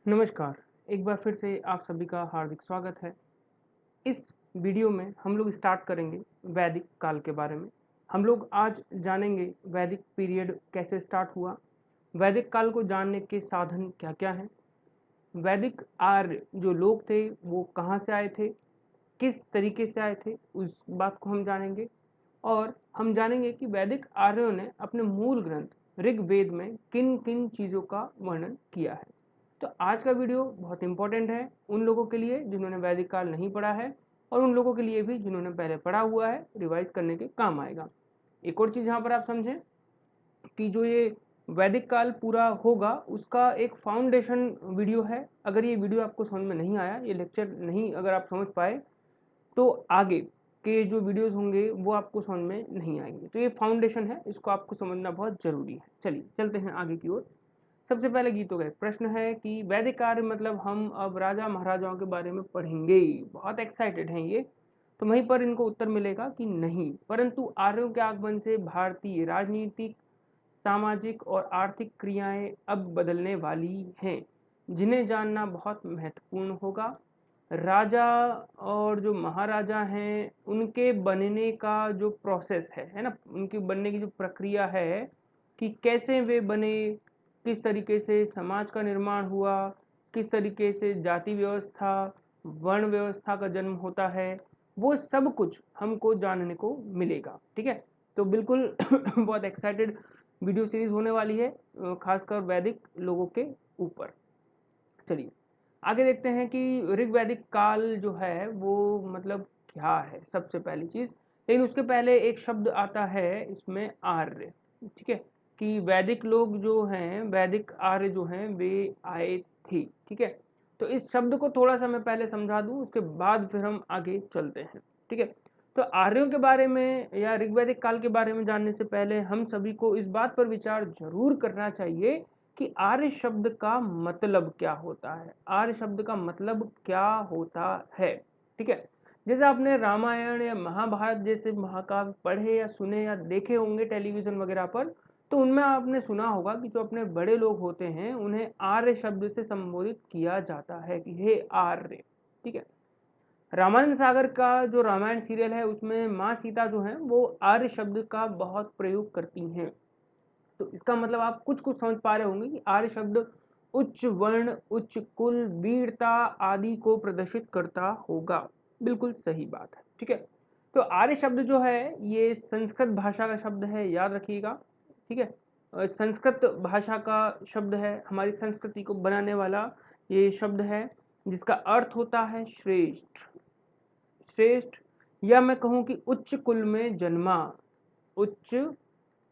नमस्कार। एक बार फिर से आप सभी का हार्दिक स्वागत है। इस वीडियो में हम लोग स्टार्ट करेंगे वैदिक काल के बारे में। हम लोग आज जानेंगे वैदिक पीरियड कैसे स्टार्ट हुआ, वैदिक काल को जानने के साधन क्या-क्या हैं, वैदिक आर्य जो लोग थे वो कहाँ से आए थे, किस तरीके से आए थे, उस बात को हम जानेंगे। और हम जानेंगे कि वैदिक आर्यों ने अपने मूल ग्रंथ ऋग्वेद में किन-किन चीज़ों का वर्णन किया है। तो आज का वीडियो बहुत इंपॉर्टेंट है उन लोगों के लिए जिन्होंने वैदिक काल नहीं पढ़ा है और उन लोगों के लिए भी जिन्होंने पहले पढ़ा हुआ है, रिवाइज करने के काम आएगा। एक और चीज़ यहाँ पर आप समझें कि जो ये वैदिक काल पूरा होगा उसका एक फाउंडेशन वीडियो है। अगर ये वीडियो आपको समझ में नहीं आया, ये लेक्चर नहीं अगर आप समझ पाए, तो आगे के जो वीडियोस होंगे वो आपको समझ में नहीं आएंगे। तो ये फाउंडेशन है, इसको आपको समझना बहुत जरूरी है। चलिए चलते हैं आगे की ओर। सबसे पहले गीतों का एक प्रश्न है कि वैदिक कार्य मतलब हम अब राजा महाराजाओं के बारे में पढ़ेंगे। बहुत एक्साइटेड हैं ये। तो वहीं पर इनको उत्तर मिलेगा कि नहीं, परंतु आर्यों के आगमन से भारतीय राजनीतिक, सामाजिक और आर्थिक क्रियाएं अब बदलने वाली हैं, जिन्हें जानना बहुत महत्वपूर्ण होगा। राजा और जो महाराजा हैं उनके बनने का जो प्रोसेस है ना, उनके बनने की जो प्रक्रिया है कि कैसे वे बने, किस तरीके से समाज का निर्माण हुआ, किस तरीके से जाति व्यवस्था, वर्ण व्यवस्था का जन्म होता है, वो सब कुछ हमको जानने को मिलेगा। ठीक है, तो बिल्कुल बहुत एक्साइटेड वीडियो सीरीज होने वाली है, खासकर वैदिक लोगों के ऊपर। चलिए आगे देखते हैं कि ऋग्वैदिक काल जो है वो मतलब क्या है। सबसे पहली चीज, लेकिन उसके पहले एक शब्द आता है इसमें आर्य। ठीक है, कि वैदिक लोग जो हैं, वैदिक आर्य जो हैं वे आए थे। ठीक है, तो इस शब्द को थोड़ा सा मैं पहले समझा दूं, उसके बाद फिर हम आगे चलते हैं। ठीक है, तो आर्यों के बारे में या ऋग्वैदिक काल के बारे में जानने से पहले हम सभी को इस बात पर विचार जरूर करना चाहिए कि आर्य शब्द का मतलब क्या होता है। आर्य शब्द का मतलब क्या होता है। ठीक है, जैसे आपने रामायण या महाभारत जैसे महाकाव्य पढ़े या सुने या देखे होंगे टेलीविजन वगैरह पर, तो उनमें आपने सुना होगा कि जो अपने बड़े लोग होते हैं उन्हें आर्य शब्द से संबोधित किया जाता है कि हे आर्य। ठीक है, रामानंद सागर का जो रामायण सीरियल है उसमें माँ सीता जो है वो आर्य शब्द का बहुत प्रयोग करती हैं। तो इसका मतलब आप कुछ कुछ समझ पा रहे होंगे कि आर्य शब्द उच्च वर्ण, उच्च कुल, वीरता आदि को प्रदर्शित करता होगा। बिल्कुल सही बात है। ठीक है, तो आर्य शब्द जो है ये संस्कृत भाषा का शब्द है, याद रखिएगा। ठीक है, संस्कृत भाषा का शब्द है, हमारी संस्कृति को बनाने वाला ये शब्द है, जिसका अर्थ होता है श्रेष्ठ। श्रेष्ठ, या मैं कहूं कि उच्च कुल में जन्मा, उच्च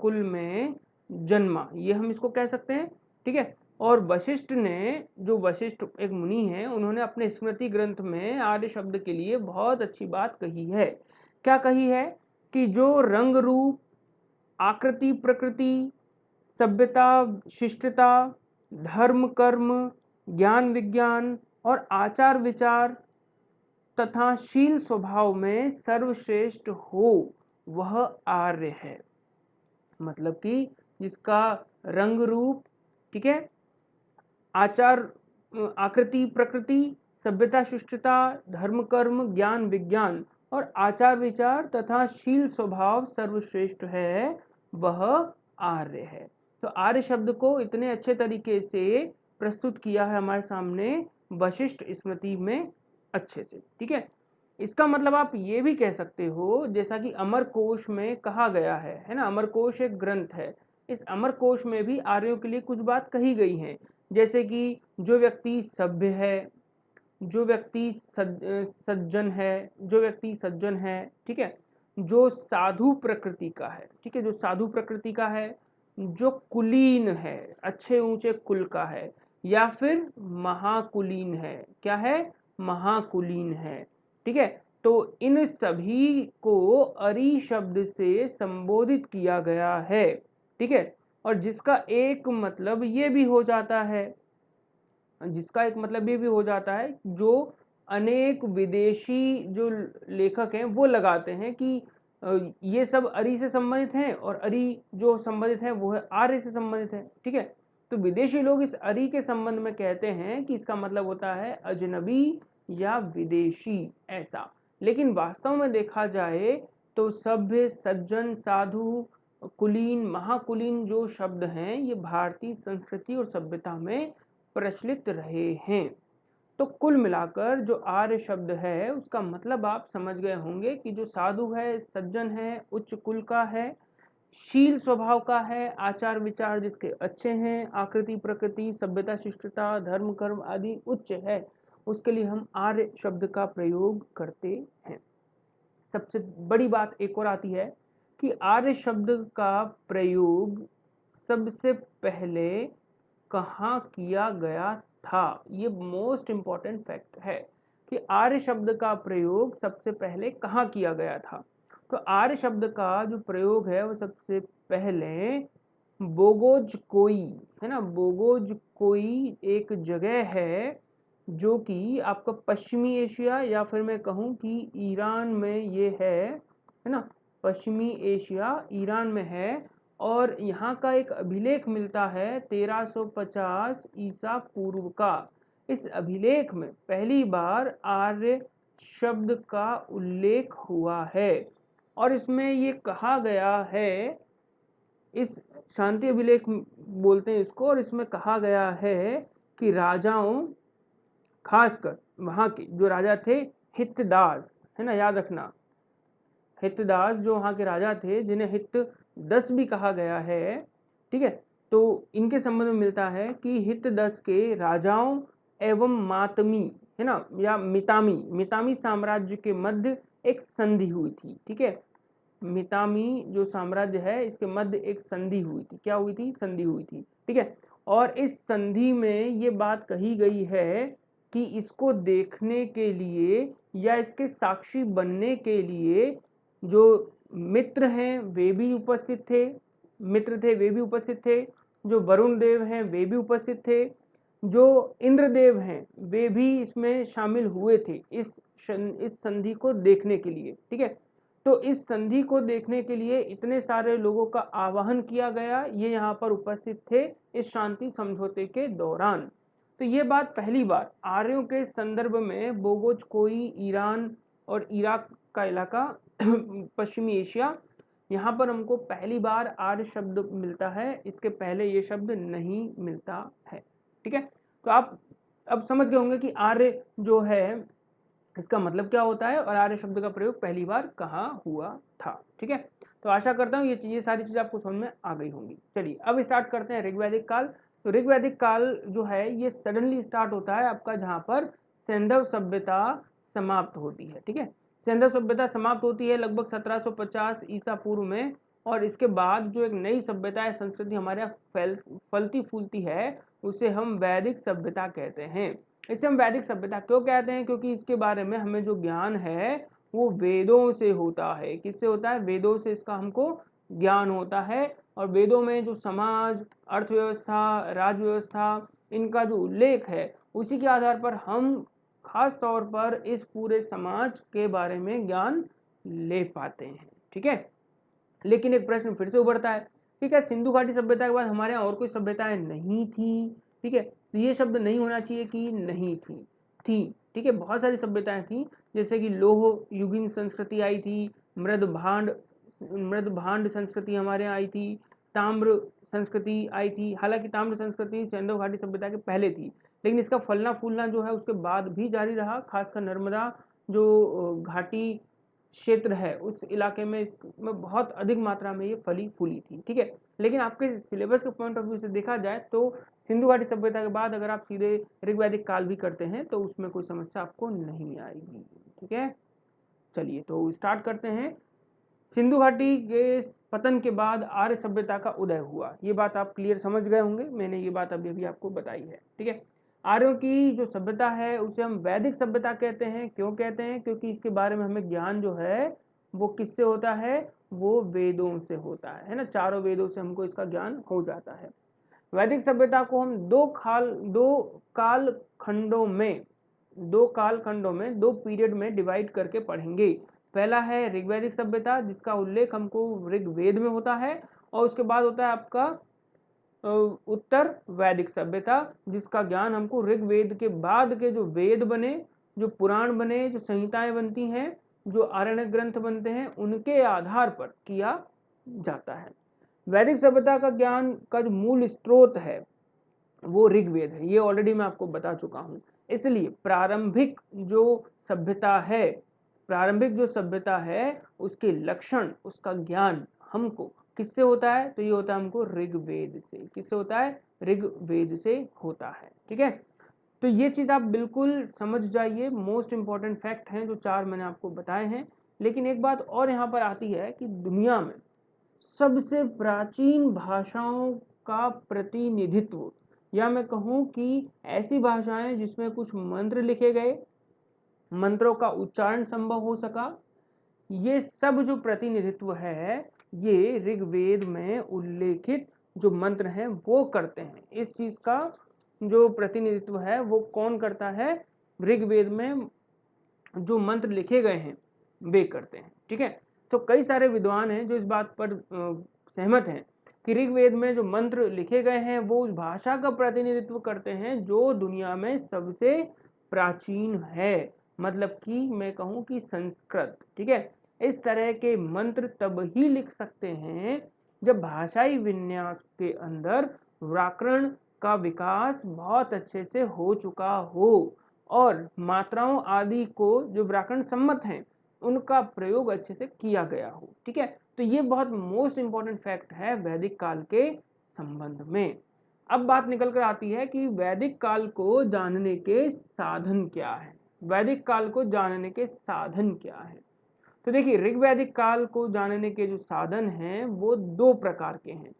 कुल में जन्मा, ये हम इसको कह सकते हैं। ठीक है, और वशिष्ठ ने, जो वशिष्ठ एक मुनि हैं, उन्होंने अपने स्मृति ग्रंथ में आर्य शब्द के लिए बहुत अच्छी बात कही है। क्या कही है कि जो रंग रूप, आकृति प्रकृति, सभ्यता शिष्टता, धर्म कर्म, ज्ञान विज्ञान और आचार विचार तथा शील स्वभाव में सर्वश्रेष्ठ हो वह आर्य है। मतलब कि जिसका रंग रूप, ठीक है, आचार, आकृति प्रकृति, सभ्यता शिष्टता, धर्म कर्म, ज्ञान विज्ञान और आचार विचार तथा शील स्वभाव सर्वश्रेष्ठ है वह आर्य है। तो आर्य शब्द को इतने अच्छे तरीके से प्रस्तुत किया है हमारे सामने वशिष्ठ स्मृति में अच्छे से। ठीक है, इसका मतलब आप ये भी कह सकते हो, जैसा कि अमरकोश में कहा गया है ना, अमरकोश एक ग्रंथ है, इस अमरकोश में भी आर्यों के लिए कुछ बात कही गई है। जैसे कि जो व्यक्ति सभ्य है, जो व्यक्ति सज्जन है, जो व्यक्ति सज्जन है, ठीक है, जो साधु प्रकृति का है, ठीक है, जो साधु प्रकृति का है, जो कुलीन है, अच्छे ऊंचे कुल का है, या फिर महाकुलीन है। क्या है? महाकुलीन है। ठीक है, तो इन सभी को अरि शब्द से संबोधित किया गया है। ठीक है, और जिसका एक मतलब ये भी हो जाता है, जिसका एक मतलब ये भी हो जाता है, जो अनेक विदेशी जो लेखक हैं वो लगाते हैं कि ये सब अरि से संबंधित हैं और अरि जो संबंधित है वो है आर्य से संबंधित है। ठीक है, तो विदेशी लोग इस अरी के संबंध में कहते हैं कि इसका मतलब होता है अजनबी या विदेशी ऐसा। लेकिन वास्तव में देखा जाए तो सभ्य, सज्जन, साधु, कुलीन, महाकुलीन जो शब्द हैं ये भारतीय संस्कृति और सभ्यता में प्रचलित रहे हैं। तो कुल मिलाकर जो आर्य शब्द है उसका मतलब आप समझ गए होंगे कि जो साधु है, सज्जन है, उच्च कुल का है, शील स्वभाव का है, आचार विचार जिसके अच्छे हैं, आकृति प्रकृति, सभ्यता, शिष्टता, धर्म कर्म आदि उच्च है, उसके लिए हम आर्य शब्द का प्रयोग करते हैं। सबसे बड़ी बात एक और आती है कि आर्य शब्द का प्रयोग सबसे पहले कहाँ किया गया था। ये मोस्ट इंपॉर्टेंट फैक्ट है कि आर्य शब्द का प्रयोग सबसे पहले कहाँ किया गया था। तो आर्य शब्द का जो प्रयोग है वो सबसे पहले बोगोज कोई है ना, बोगोज कोई एक जगह है जो कि आपका पश्चिमी एशिया या फिर मैं कहूँ कि ईरान में ये है ना, पश्चिमी एशिया ईरान में है। और यहाँ का एक अभिलेख मिलता है 1350 ईसा पूर्व का। इस अभिलेख में पहली बार आर्य शब्द का उल्लेख हुआ है और इसमें ये कहा गया है, इस शांति अभिलेख बोलते हैं इसको, और इसमें कहा गया है कि राजाओं, खासकर वहाँ के जो राजा थे हितदास है ना, याद रखना हितदास जो वहाँ के राजा थे जिन्हें हित दस भी कहा गया है, ठीक है। तो इनके संबंध में मिलता है कि हित दस के राजाओं एवं मातमी है ना या मितामी साम्राज्य के मध्य एक संधि हुई थी, ठीक है। मितामी जो साम्राज्य है इसके मध्य एक संधि हुई थी। क्या हुई थी? संधि हुई थी, ठीक है। और इस संधि में ये बात कही गई है कि इसको देखने के लिए या इसके साक्षी बनने के लिए जो मित्र हैं वे भी उपस्थित थे, वे भी उपस्थित थे, जो वरुण देव हैं वे भी उपस्थित थे, जो इंद्रदेव हैं वे भी इसमें शामिल हुए थे इस संधि को देखने के लिए, ठीक है। तो इस संधि को देखने के लिए इतने सारे लोगों का आवाहन किया गया, ये यहाँ पर उपस्थित थे इस शांति समझौते के दौरान। तो ये बात पहली बार आर्यों के संदर्भ में बोगोज कोई ईरान और इराक का इलाका पश्चिमी एशिया, यहाँ पर हमको पहली बार आर्य शब्द मिलता है, इसके पहले ये शब्द नहीं मिलता है, ठीक है। तो आप अब समझ गए होंगे कि आर्य जो है इसका मतलब क्या होता है और आर्य शब्द का प्रयोग पहली बार कहाँ हुआ था, ठीक है। तो आशा करता हूँ ये सारी चीजें आपको समझ में आ गई होंगी। चलिए अब स्टार्ट करते हैं ऋग्वैदिक काल। तो ऋग्वैदिक काल जो है ये सडनली स्टार्ट होता है आपका जहाँ पर सैंधव सभ्यता समाप्त होती है, ठीक है। सैंधव सभ्यता समाप्त होती है लगभग 1750 ईसा पूर्व में, और इसके बाद जो एक नई सभ्यता है, संस्कृति हमारे यहाँ फलती फूलती है, उसे हम वैदिक सभ्यता कहते हैं। इसे हम वैदिक सभ्यता क्यों कहते हैं? क्योंकि इसके बारे में हमें जो ज्ञान है वो वेदों से होता है। किससे होता है? वेदों से इसका हमको ज्ञान होता है। और वेदों में जो समाज, अर्थव्यवस्था, राज व्यवस्था, इनका जो उल्लेख है उसी के आधार पर हम खास तौर पर इस पूरे समाज के बारे में ज्ञान ले पाते हैं, ठीक है। लेकिन एक प्रश्न फिर से उभरता है कि क्या सिंधु घाटी सभ्यता के बाद हमारे यहाँ और कोई सभ्यताएं नहीं थी, ठीक है। तो ये शब्द नहीं होना चाहिए कि नहीं थी, ठीक है। बहुत सारी सभ्यताएं थी, जैसे कि लोह युगीन संस्कृति आई थी, मृद भांड संस्कृति हमारे यहाँ आई थी, ताम्र संस्कृति आई थी। हालांकि ताम्र संस्कृति सिंधु घाटी सभ्यता के पहले थी, लेकिन इसका फलना फूलना जो है उसके बाद भी जारी रहा। खासकर नर्मदा जो घाटी क्षेत्र है उस इलाके में इसमें बहुत अधिक मात्रा में ये फली फूली थी, ठीक है। लेकिन आपके सिलेबस के पॉइंट ऑफ व्यू से देखा जाए तो सिंधु घाटी सभ्यता के बाद अगर आप सीधे ऋग्वैदिक काल भी करते हैं तो उसमें कोई समस्या आपको नहीं आएगी, ठीक है। चलिए तो स्टार्ट करते हैं। सिंधु घाटी के पतन के बाद आर्य सभ्यता का उदय हुआ, ये बात आप क्लियर समझ गए होंगे, मैंने ये बात अभी अभी आपको बताई है, ठीक है। आर्यों की जो सभ्यता है उसे हम वैदिक सभ्यता कहते हैं। क्यों कहते हैं? क्योंकि इसके बारे में हमें ज्ञान जो है वो किससे होता है? वो वेदों से होता है ना, चारों वेदों से हमको इसका ज्ञान हो जाता है। वैदिक सभ्यता को हम दो काल खंडों में दो पीरियड में डिवाइड करके पढ़ेंगे। पहला है ऋग्वैदिक सभ्यता जिसका उल्लेख हमको ऋग्वेद में होता है, और उसके बाद होता है आपका उत्तर वैदिक सभ्यता, जिसका ज्ञान हमको ऋग्वेद के बाद के जो वेद बने, जो पुराण बने, जो संहिताएं बनती हैं, जो आरण्यक ग्रंथ बनते हैं, उनके आधार पर किया जाता है। वैदिक सभ्यता का ज्ञान का जो मूल स्रोत है वो ऋग्वेद है, ये ऑलरेडी मैं आपको बता चुका हूँ। इसलिए प्रारंभिक जो सभ्यता है, प्रारंभिक जो सभ्यता है उसके लक्षण, उसका ज्ञान हमको किससे होता है? तो ये होता है हमको ऋग्वेद से। किससे होता है? ऋग्वेद से होता है। ठीक है, तो ये चीज आप बिल्कुल समझ जाइए। मोस्ट इंपॉर्टेंट फैक्ट हैं जो 4 मैंने आपको बताए हैं। लेकिन एक बात और यहाँ पर आती है कि दुनिया में सबसे प्राचीन भाषाओं का प्रतिनिधित्व, या मैं कहूँ कि ऐसी भाषाएं जिसमें कुछ मंत्र लिखे गए, मंत्रों का उच्चारण संभव हो सका, ये सब जो प्रतिनिधित्व है ये ऋग्वेद में उल्लेखित जो मंत्र हैं वो करते हैं। इस चीज का जो प्रतिनिधित्व है वो कौन करता है? ऋग्वेद में जो मंत्र लिखे गए हैं वे करते हैं। ठीक है, तो कई सारे विद्वान हैं जो इस बात पर सहमत हैं कि ऋग्वेद में जो मंत्र लिखे गए हैं वो उस भाषा का प्रतिनिधित्व करते हैं जो दुनिया में सबसे प्राचीन है, मतलब कि मैं कहूँ कि संस्कृत। ठीक है, इस तरह के मंत्र तब ही लिख सकते हैं जब भाषाई विन्यास के अंदर व्याकरण का विकास बहुत अच्छे से हो चुका हो और मात्राओं आदि को जो व्याकरण सम्मत हैं उनका प्रयोग अच्छे से किया गया हो। ठीक है, तो ये बहुत मोस्ट इंपॉर्टेंट फैक्ट है वैदिक काल के संबंध में। अब बात निकल कर आती है कि वैदिक काल को जानने के साधन क्या है। वैदिक काल को जानने के साधन क्या है? तो देखिए, ऋग्वैदिक काल को जानने के जो साधन हैं वो 2 प्रकार के हैं।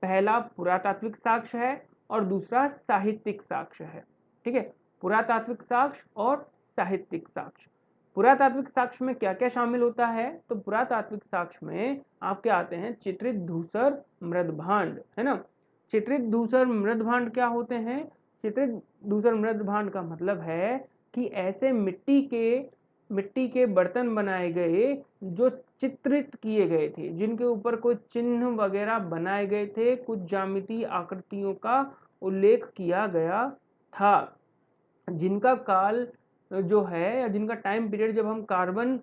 पहला पुरातात्विक साक्ष्य है और दूसरा साहित्यिक साक्ष्य है। ठीक है, पुरातात्विक साक्ष्य और साहित्यिक साक्ष्य। पुरातात्विक साक्ष्य में क्या क्या शामिल होता है? तो पुरातात्विक साक्ष्य में आपके आते हैं चित्रित धूसर मृदभांड, है ना। चित्रित धूसर मृदभांड क्या होते हैं? चित्रित धूसर मृदभांड का मतलब है कि ऐसे मिट्टी के बर्तन बनाए गए जो चित्रित किए गए थे, जिनके ऊपर कोई चिन्ह वगैरह बनाए गए थे, कुछ ज्यामितीय आकृतियों का उल्लेख किया गया था, जिनका काल जो है या जिनका टाइम पीरियड जब हम कार्बन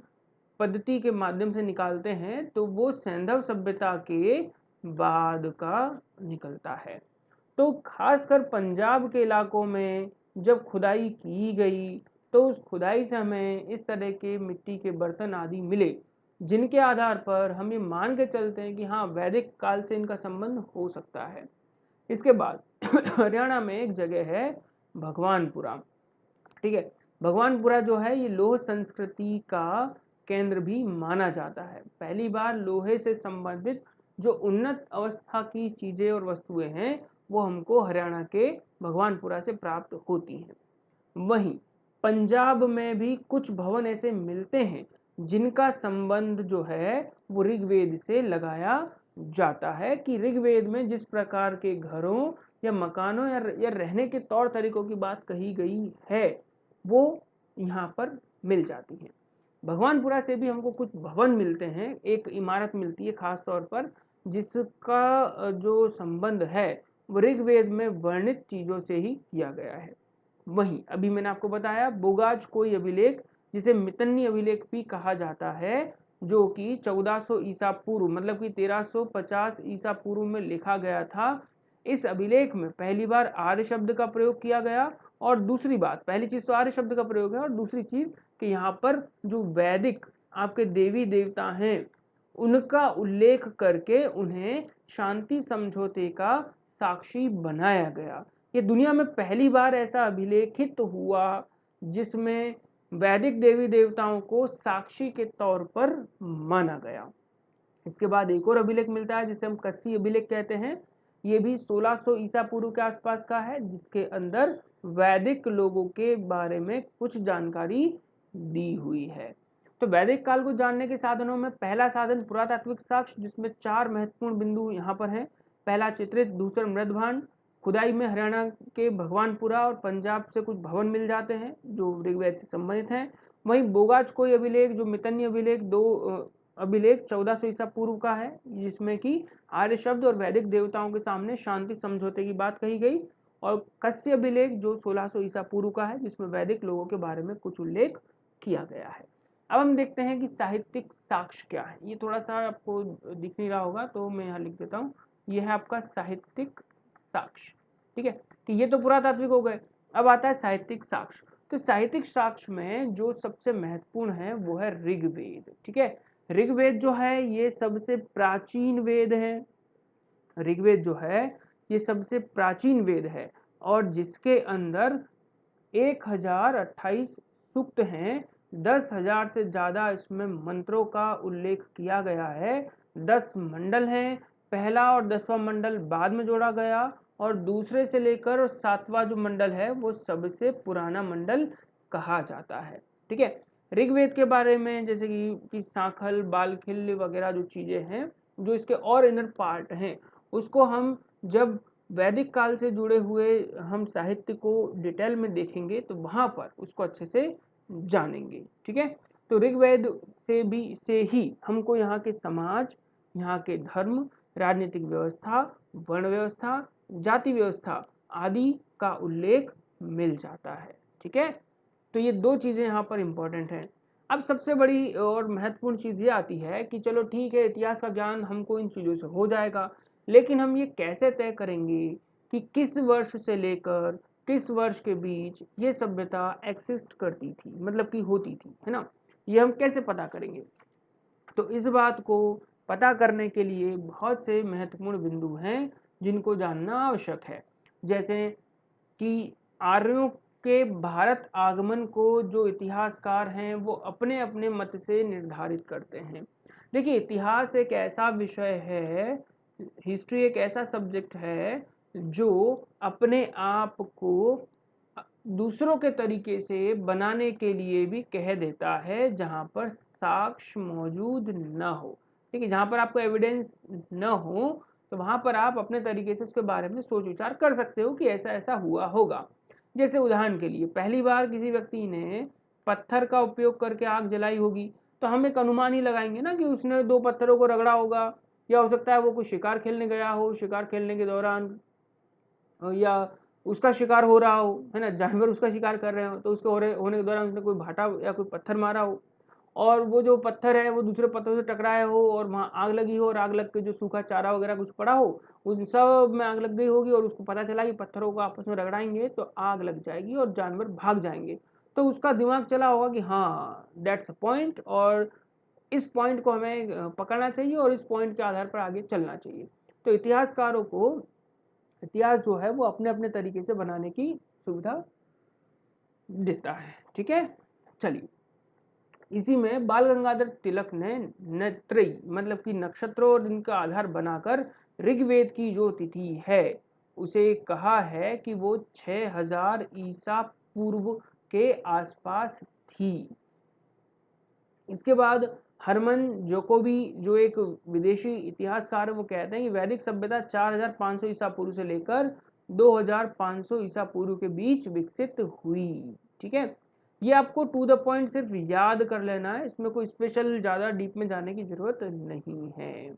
पद्धति के माध्यम से निकालते हैं तो वो सैंधव सभ्यता के बाद का निकलता है। तो खासकर पंजाब के इलाकों में जब खुदाई की गई तो उस खुदाई से हमें इस तरह के मिट्टी के बर्तन आदि मिले, जिनके आधार पर हम ये मान के चलते हैं कि हाँ, वैदिक काल से इनका संबंध हो सकता है। इसके बाद हरियाणा में एक जगह है भगवानपुरा। ठीक है, भगवानपुरा जो है ये लोह संस्कृति का केंद्र भी माना जाता है। पहली बार लोहे से संबंधित जो उन्नत अवस्था की चीजें और वस्तुएं हैं वो हमको हरियाणा के भगवानपुरा से प्राप्त होती हैं। वहीं पंजाब में भी कुछ भवन ऐसे मिलते हैं जिनका संबंध जो है वो ऋग्वेद से लगाया जाता है कि ऋग्वेद में जिस प्रकार के घरों या मकानों या रहने के तौर तरीकों की बात कही गई है वो यहाँ पर मिल जाती है। भगवानपुरा से भी हमको कुछ भवन मिलते हैं, एक इमारत मिलती है खास तौर पर जिसका जो संबंध है वो ऋग्वेद में वर्णित चीजों से ही किया गया है। वहीं अभी मैंने आपको बताया बोगाज कोई अभिलेख, जिसे मितन्नी अभिलेख भी कहा जाता है, जो कि 1400 ईसा पूर्व मतलब कि 1350 ईसा पूर्व में लिखा गया था। इस अभिलेख में पहली बार आर्य शब्द का प्रयोग किया गया और दूसरी बात, पहली चीज तो आर्य शब्द का प्रयोग है और दूसरी चीज कि यहाँ पर जो वैदिक आपके देवी देवता हैं उनका उल्लेख करके उन्हें शांति समझौते का साक्षी बनाया गया। ये दुनिया में पहली बार ऐसा अभिलेखित हुआ जिसमें वैदिक देवी देवताओं को साक्षी के तौर पर माना गया। इसके बाद एक और अभिलेख मिलता है जिसे हम कस्सी अभिलेख कहते हैं। ये भी 1600 ईसा पूर्व के आसपास का है, जिसके अंदर वैदिक लोगों के बारे में कुछ जानकारी दी हुई है। तो वैदिक काल को जानने के साधनों में पहला साधन पुरातात्विक साक्ष्य, जिसमें 4 महत्वपूर्ण बिंदु यहाँ पर हैं। पहला चित्रित धूसर मृदभांड, खुदाई में हरियाणा के भगवानपुरा और पंजाब से कुछ भवन मिल जाते हैं जो ऋग्वेद से संबंधित हैं। वहीं बोगाज कोई अभिलेख जो मितन्नी अभिलेख अभिलेख 1400 ईसा पूर्व का है, जिसमें कि आर्य शब्द और वैदिक देवताओं के सामने शांति समझौते की बात कही गई। और कस्य अभिलेख जो 1600 ईसा पूर्व का है, जिसमें वैदिक लोगों के बारे में कुछ उल्लेख किया गया है। अब हम देखते हैं कि साहित्यिक साक्ष्य क्या है। ये थोड़ा सा आपको दिख नहीं रहा होगा तो मैं यहाँ लिख देता हूँ। ये है आपका साहित्यिक साक्ष्य, ठीक है। तो ये तो पुरातात्विक हो गए। अब आता है साहित्यिक साक्ष्य। तो साहित्यिक साक्ष्य में जो सबसे महत्वपूर्ण है वो है ऋग्वेद, ठीक है। ऋग्वेद जो है ये सबसे प्राचीन वेद है। ऋग्वेद जो है ये सबसे प्राचीन वेद है और जिसके अंदर 1028 सूक्त हैं। 10,000 से ज्यादा इसमें मंत्रों का उल्लेख किया गया है। 10 मंडल हैं। पहला और 10वां मंडल बाद में जोड़ा गया और दूसरे से लेकर 7वां जो मंडल है वो सबसे पुराना मंडल कहा जाता है, ठीक है। ऋग्वेद के बारे में जैसे कि सांखल, बालखिल्य वगैरह जो चीजें हैं, जो इसके और इनर पार्ट हैं, उसको हम जब वैदिक काल से जुड़े हुए हम साहित्य को डिटेल में देखेंगे तो वहां पर उसको अच्छे से जानेंगे, ठीक है। तो ऋग्वेद से ही हमको यहाँ के समाज, यहाँ के धर्म, राजनीतिक व्यवस्था, वर्ण व्यवस्था, जाति व्यवस्था आदि का उल्लेख मिल जाता है, ठीक है। तो ये दो चीजें यहाँ पर इंपॉर्टेंट हैं। अब सबसे बड़ी और महत्वपूर्ण चीज ये आती है कि चलो ठीक है, इतिहास का ज्ञान हमको इन चीजों से हो जाएगा, लेकिन हम ये कैसे तय करेंगे कि किस वर्ष से लेकर किस वर्ष के बीच ये सभ्यता एक्सिस्ट करती थी, मतलब कि होती थी, है ना। ये हम कैसे पता करेंगे? तो इस बात को पता करने के लिए बहुत से महत्वपूर्ण बिंदु हैं जिनको जानना आवश्यक है। जैसे कि आर्यों के भारत आगमन को जो इतिहासकार हैं वो अपने अपने मत से निर्धारित करते हैं। देखिए, इतिहास एक ऐसा विषय है, हिस्ट्री एक ऐसा सब्जेक्ट है जो अपने आप को दूसरों के तरीके से बनाने के लिए भी कह देता है जहां पर साक्ष्य मौजूद न हो। ठीक है, जहां पर आपको एविडेंस न हो तो वहां पर आप अपने तरीके से उसके बारे में सोच विचार कर सकते हो कि ऐसा ऐसा हुआ होगा। जैसे उदाहरण के लिए, पहली बार किसी व्यक्ति ने पत्थर का उपयोग करके आग जलाई होगी तो हम एक अनुमान ही लगाएंगे ना कि उसने 2 पत्थरों को रगड़ा होगा, या हो सकता है वो कोई शिकार खेलने गया हो, शिकार खेलने के दौरान या उसका शिकार हो रहा हो, है ना, जानवर उसका शिकार कर रहे हो तो उसके होने के दौरान उसने कोई भाटा या कोई पत्थर मारा हो और वो जो पत्थर है वो दूसरे पत्थरों से टकराया हो और वहां आग लगी हो और आग लग के जो सूखा चारा वगैरह कुछ पड़ा हो उन सब में आग लग गई होगी और उसको पता चला कि पत्थरों को आपस में रगड़ाएंगे तो आग लग जाएगी और जानवर भाग जाएंगे। तो उसका दिमाग चला होगा कि हाँ, दैट्स अ पॉइंट और इस पॉइंट को हमें पकड़ना चाहिए और इस पॉइंट के आधार पर आगे चलना चाहिए। तो इतिहासकारों को इतिहास जो है वो अपने अपने तरीके से बनाने की सुविधा देता है, ठीक है। चलिए, इसी में बाल गंगाधर तिलक ने नेत्रयी मतलब कि नक्षत्रों और इनका आधार बनाकर ऋग्वेद की जो तिथि है उसे कहा है कि वो 6000 ईसा पूर्व के आसपास थी। इसके बाद हरमन जोकोबी जो एक विदेशी इतिहासकार है वो कहते हैं कि वैदिक सभ्यता 4500 ईसा पूर्व से लेकर 2500 ईसा पूर्व के बीच विकसित हुई, ठीक है। ये आपको टू द पॉइंट सिर्फ याद कर लेना है, इसमें कोई स्पेशल ज्यादा डीप में जाने की जरूरत नहीं है।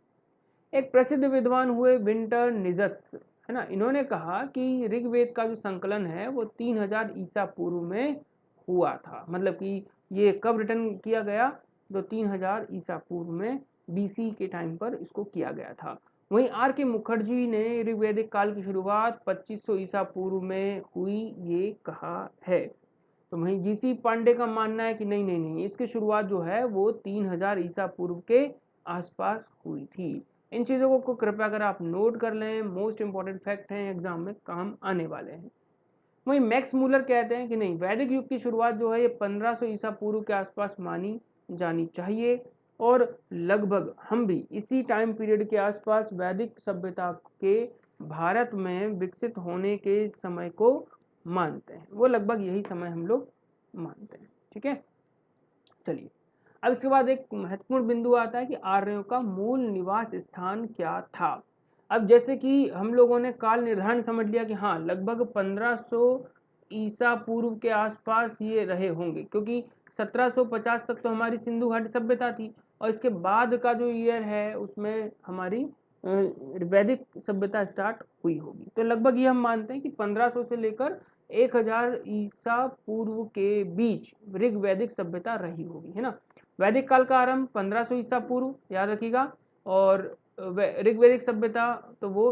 एक प्रसिद्ध विद्वान हुए विंटर निजत्स, है ना, इन्होंने कहा कि ऋग्वेद का जो संकलन है वो 3000 ईसा पूर्व में हुआ था, मतलब कि ये कब रिटर्न किया गया तो 3000 ईसा पूर्व में बीसी के टाइम पर इसको किया गया था। वहीं आर के मुखर्जी ने ऋग्वेदिक काल की शुरुआत 2500 ईसा पूर्व में हुई ये कहा है। तो वहीं जीसी पांडे का मानना है कि नहीं नहीं नहीं, इसकी शुरुआत जो है वो 3000 ईसा पूर्व के आसपास हुई थी। इन चीज़ों को कृपया कर आप नोट कर लें, मोस्ट इंपॉर्टेंट फैक्ट हैं, एग्जाम में काम आने वाले हैं। वहीं मैक्स मूलर कहते हैं कि नहीं, वैदिक युग की शुरुआत जो है ये 1500 ईसा पूर्व के आसपास मानी जानी चाहिए और लगभग हम भी इसी टाइम पीरियड के आसपास वैदिक सभ्यता के भारत में विकसित होने के समय को मानते हैं। वो लगभग यही समय हम लोग मानते हैं, ठीक है। चलिए, अब इसके बाद एक महत्वपूर्ण बिंदु आता है कि आर्यों का मूल निवास स्थान क्या था। अब जैसे कि हम लोगों ने काल निर्धारण समझ लिया कि हाँ, लगभग 1500 ईसा पूर्व के आसपास ये रहे होंगे, क्योंकि 1750 तक तो हमारी सिंधु घाटी सभ्यता थी और इसके बाद का जो ईयर है उसमें हमारी वैदिक सभ्यता स्टार्ट हुई होगी। तो लगभग ये हम मानते हैं कि 1500 से लेकर 1000 ईसा पूर्व के बीच ऋग वैदिक सभ्यता रही होगी, है ना। वैदिक काल का आरंभ 1500 ईसा पूर्व, याद रखिएगा, और ऋग वैदिक सभ्यता तो वो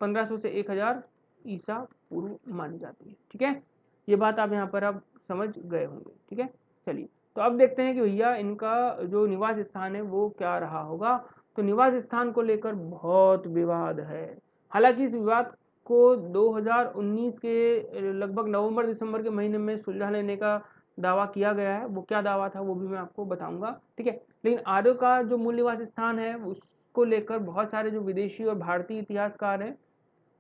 1500 से 1000 ईसा पूर्व मानी जाती है। ठीक है, ये बात आप यहाँ पर आप समझ गए होंगे। ठीक है, चलिए तो अब देखते हैं कि भैया इनका जो निवास स्थान है वो क्या रहा होगा। तो निवास स्थान को लेकर बहुत विवाद है। हालांकि इस विवाद को 2019 के लगभग नवंबर दिसंबर के महीने में सुलझा लेने का दावा किया गया है। वो क्या दावा था वो भी मैं आपको बताऊंगा। ठीक है, लेकिन आर्यों का जो मूल निवास स्थान है उसको लेकर बहुत सारे जो विदेशी और भारतीय इतिहासकार हैं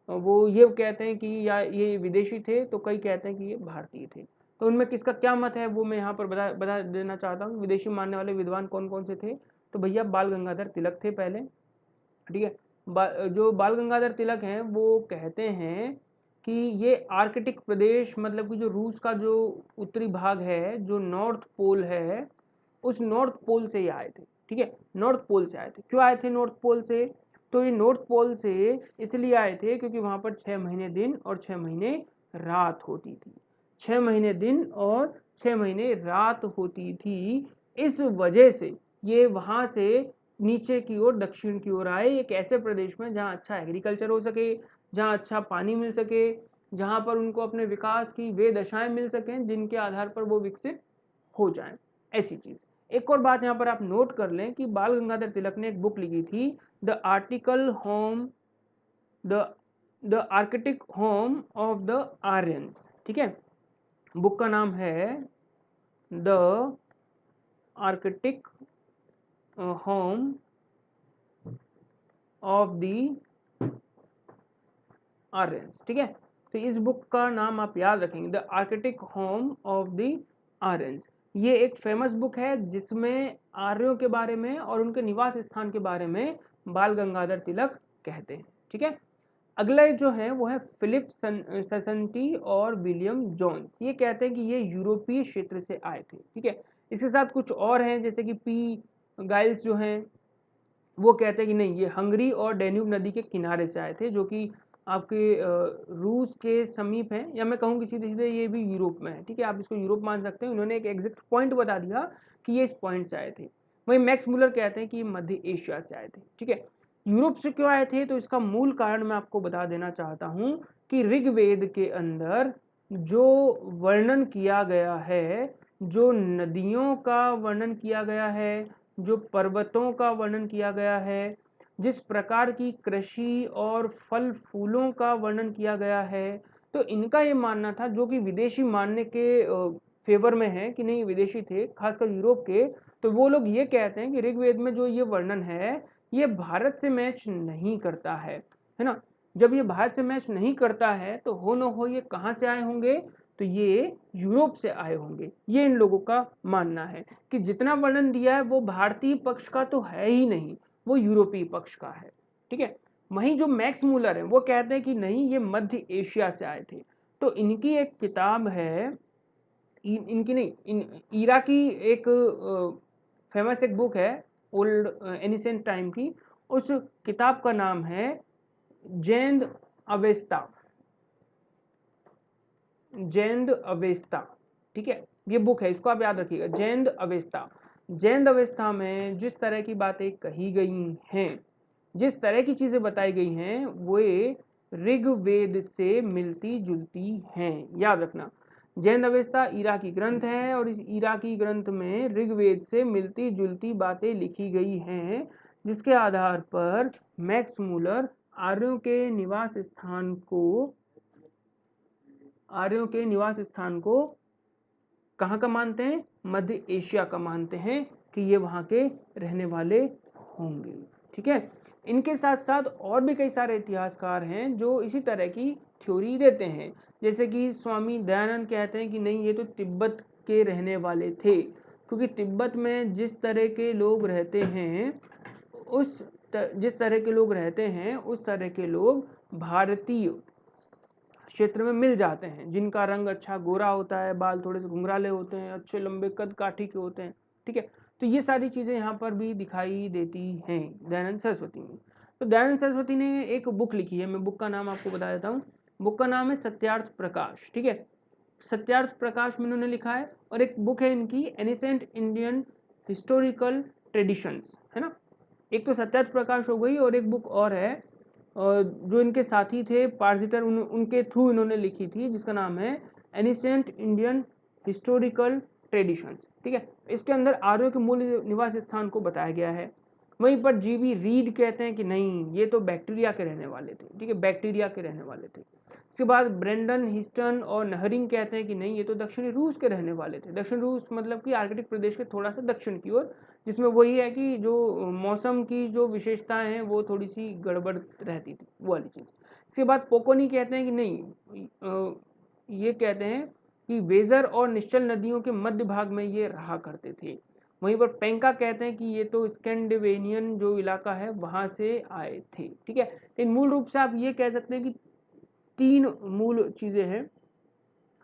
वो ये कहते हैं कि या ये विदेशी थे, तो कई कहते हैं कि ये भारतीय थे। तो उनमें किसका क्या मत है वो मैं यहाँ पर बता देना चाहता हूँ। विदेशी मानने वाले विद्वान कौन कौन से थे, तो भैया बाल गंगाधर तिलक थे पहले। ठीक है, जो बाल गंगाधर तिलक हैं वो कहते हैं कि ये आर्कटिक प्रदेश, मतलब कि जो रूस का जो उत्तरी भाग है, जो नॉर्थ पोल है, उस नॉर्थ पोल से ही आए थे। ठीक है, नॉर्थ पोल से आए थे। क्यों आए थे नॉर्थ पोल से, तो ये नॉर्थ पोल से इसलिए आए थे क्योंकि वहां पर 6 महीने दिन और 6 महीने रात होती थी। 6 महीने दिन और 6 महीने रात होती थी। इस वजह से ये वहां से नीचे की ओर दक्षिण की ओर आए, एक ऐसे प्रदेश में जहाँ अच्छा एग्रीकल्चर हो सके, जहाँ अच्छा पानी मिल सके, जहाँ पर उनको अपने विकास की वे दशाएं मिल सकें जिनके आधार पर वो विकसित हो जाए, ऐसी चीज। एक और बात यहाँ पर आप नोट कर लें कि बाल गंगाधर तिलक ने एक बुक लिखी थी, the article home the Arctic home of the Aryans. ठीक है, बुक का नाम है the Arctic home of the Aryans. ठीक है, तो इस बुक का नाम आप याद रखेंगे, the Arctic home of the Aryans. ये एक फेमस बुक है जिसमें आर्यों के बारे में और उनके निवास स्थान के बारे में बाल गंगाधर तिलक कहते हैं। ठीक है, अगले जो है वो है फिलिप ससंटी और विलियम जोन्स। ये कहते हैं कि ये यूरोपीय क्षेत्र से आए थे। ठीक है, इसके साथ कुछ और हैं जैसे कि पी गाइल्स जो हैं वो कहते हैं कि नहीं, ये हंगरी और डेन्यूब नदी के किनारे से आए थे, जो कि आपके रूस के समीप है, या मैं कहूँ कि सीधे सीधे ये भी यूरोप में है। ठीक है, आप इसको यूरोप मान सकते हैं। उन्होंने एक एग्जैक्ट पॉइंट बता दिया कि ये इस पॉइंट से आए थे। वहीं मैक्स मुलर कहते हैं कि ये मध्य एशिया से आए थे। ठीक है, यूरोप से क्यों आए थे, तो इसका मूल कारण मैं आपको बता देना चाहता हूँ कि ऋग्वेद के अंदर जो वर्णन किया गया है, जो नदियों का वर्णन किया गया है, जो पर्वतों का वर्णन किया गया है, जिस प्रकार की कृषि और फल फूलों का वर्णन किया गया है, तो इनका ये मानना था, जो कि विदेशी मानने के फेवर में है कि नहीं विदेशी थे, खासकर यूरोप के, तो वो लोग ये कहते हैं कि ऋग्वेद में जो ये वर्णन है ये भारत से मैच नहीं करता है ना। जब ये भारत से मैच नहीं करता है तो हो न हो ये कहाँ से आए होंगे, तो ये यूरोप से आए होंगे। ये इन लोगों का मानना है कि जितना वर्णन दिया है वो भारतीय पक्ष का तो है ही नहीं, वो यूरोपीय पक्ष का है। ठीक है, वहीं जो मैक्स मूलर है वो कहते हैं कि नहीं, ये मध्य एशिया से आए थे। तो इनकी एक किताब है, इनकी नहीं, ईरा की एक फेमस एक बुक है ओल्ड एनिसेंट टाइम की, उस किताब का नाम है जैंद अवेस्ता। जैंद अवेस्ता, ठीक है, ये बुक है, इसको आप याद रखिएगा, जैंद अवेस्ता। जैंद अवेस्ता में जिस तरह की बातें कही गई हैं, जिस तरह की चीजें बताई गई हैं, वो ऋग्वेद से मिलती जुलती हैं। याद रखना, जैन अवेस्ता इराकी ग्रंथ है और इस इराकी ग्रंथ में ऋग्वेद से मिलती जुलती बातें लिखी गई हैं, जिसके आधार पर मैक्स मूलर आर्यों के निवास स्थान को कहाँ का मानते हैं, मध्य एशिया का मानते हैं कि ये वहाँ के रहने वाले होंगे। ठीक है, इनके साथ साथ और भी कई सारे इतिहासकार हैं जो इसी तरह की थ्योरी देते हैं, जैसे कि स्वामी दयानंद कहते हैं कि नहीं, ये तो तिब्बत के रहने वाले थे, क्योंकि तिब्बत में जिस तरह के लोग रहते हैं जिस तरह के लोग रहते हैं उस तरह के लोग भारतीय क्षेत्र में मिल जाते हैं, जिनका रंग अच्छा गोरा होता है, बाल थोड़े से घुंघराले होते हैं, अच्छे लंबे कद काठी के होते हैं। ठीक है, तो ये सारी चीज़ें यहाँ पर भी दिखाई देती हैं दयानंद सरस्वती में। तो दयानंद सरस्वती ने एक बुक लिखी है, मैं बुक का नाम आपको बता देता हूँ। बुक का नाम है सत्यार्थ प्रकाश, ठीक है। सत्यार्थ प्रकाश में इन्होंने लिखा है, और एक बुक है इनकी एनिसेंट इंडियन हिस्टोरिकल ट्रेडिशंस, है ना। एक तो सत्यार्थ प्रकाश हो गई, और एक बुक और है जो इनके साथी थे पार्जिटर, उनके थ्रू इन्होंने लिखी थी, जिसका नाम है एनिसेंट इंडियन हिस्टोरिकल ट्रेडिशंस, ठीक है। इसके अंदर आर्यों के मूल निवास स्थान को बताया गया है। वहीं पर जीवी रीड कहते हैं कि नहीं, ये तो बैक्टीरिया के रहने वाले थे, ठीक है, बैक्टीरिया के रहने वाले थे। इसके बाद ब्रेंडन, हिस्टन और नहरिंग कहते हैं कि नहीं, ये तो दक्षिणी रूस के रहने वाले थे। दक्षिण रूस मतलब कि आर्कटिक प्रदेश के थोड़ा सा दक्षिण की ओर, जिसमें वही है कि जो मौसम की जो विशेषताएं हैं वो थोड़ी सी गड़बड़ रहती थी, वो वाली चीज़। इसके बाद पोकोनी कहते हैं कि नहीं, ये कहते हैं कि वेजर और निश्चल नदियों के मध्य भाग में ये रहा करते थे। वहीं पर पेंका कहते हैं कि ये तो स्कैंडिनेवियन जो इलाका है वहां से आए थे, ठीक है। लेकिन मूल रूप से आप ये कह सकते हैं कि 3 मूल चीजें हैं,